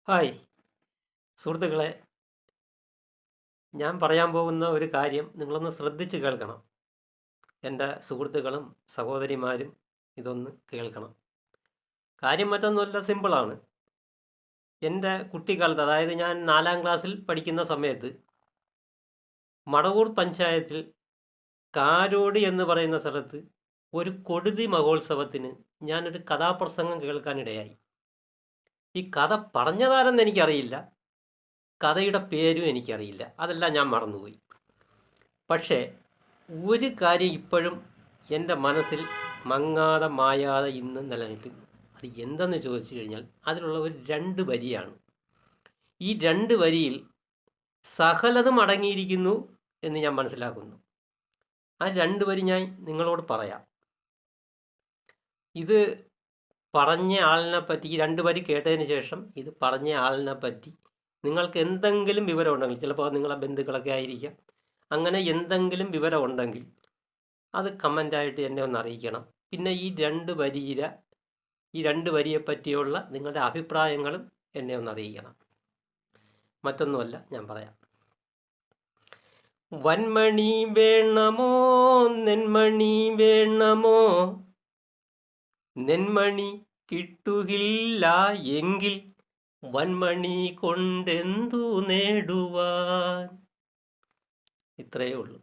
Hi സുഹൃത്തുക്കളെ, ഞാൻ പറയാൻ പോകുന്ന ഒരു കാര്യം നിങ്ങളൊന്ന് ശ്രദ്ധിച്ച് കേൾക്കണം. എൻ്റെ സുഹൃത്തുക്കളും സഹോദരിമാരും ഇതൊന്ന് കേൾക്കണം. കാര്യം മറ്റൊന്നുമല്ല, സിമ്പിളാണ്. എൻ്റെ കുട്ടിക്കാലത്ത്, അതായത് ഞാൻ 4-ാം ക്ലാസ്സിൽ പഠിക്കുന്ന സമയത്ത് മടവൂർ പഞ്ചായത്തിൽ കാരോടി എന്ന് പറയുന്ന സ്ഥലത്ത് ഒരു കൊടുതി മഹോത്സവത്തിന് ഞാനൊരു കഥാപ്രസംഗം കേൾക്കാനിടയായി. ഈ കഥ പറഞ്ഞതാരെന്ന് എനിക്കറിയില്ല, കഥയുടെ പേരും എനിക്കറിയില്ല, അതെല്ലാം ഞാൻ മറന്നുപോയി. പക്ഷേ ഒരു കാര്യം ഇപ്പോഴും എൻ്റെ മനസ്സിൽ മങ്ങാതെ മായാതെ ഇന്ന് നിലനിൽക്കുന്നു. അത് എന്തെന്ന് ചോദിച്ചു കഴിഞ്ഞാൽ അതിലുള്ള ഒരു 2 വരിയാണ്. ഈ 2 വരിയിൽ സകലതും അടങ്ങിയിരിക്കുന്നു എന്ന് ഞാൻ മനസ്സിലാക്കുന്നു. ആ 2 വരി ഞാൻ നിങ്ങളോട് പറയാം. ഇത് പറഞ്ഞ ആളിനെ പറ്റി, ഈ 2 വരി കേട്ടതിന് ശേഷം ഇത് പറഞ്ഞ ആളിനെ പറ്റി നിങ്ങൾക്ക് എന്തെങ്കിലും വിവരം ഉണ്ടെങ്കിൽ, ചിലപ്പോൾ നിങ്ങളെ ബന്ധുക്കളൊക്കെ ആയിരിക്കാം, അങ്ങനെ എന്തെങ്കിലും വിവരം ഉണ്ടെങ്കിൽ അത് കമൻ്റായിട്ട് എന്നെ ഒന്ന് അറിയിക്കണം. പിന്നെ ഈ 2 വരിയെ പറ്റിയുള്ള നിങ്ങളുടെ അഭിപ്രായങ്ങളും എന്നെ ഒന്ന് അറിയിക്കണം. മറ്റൊന്നുമല്ല, ഞാൻ പറയാം. വൻമണി വേണമോ നെന്മണി വേണമോ, നെന്മണി കിട്ടുകില്ല എങ്കിൽ വൻമണി കൊണ്ടെന്തു നേടുവാൻ. ഇത്രയേ ഉള്ളൂ.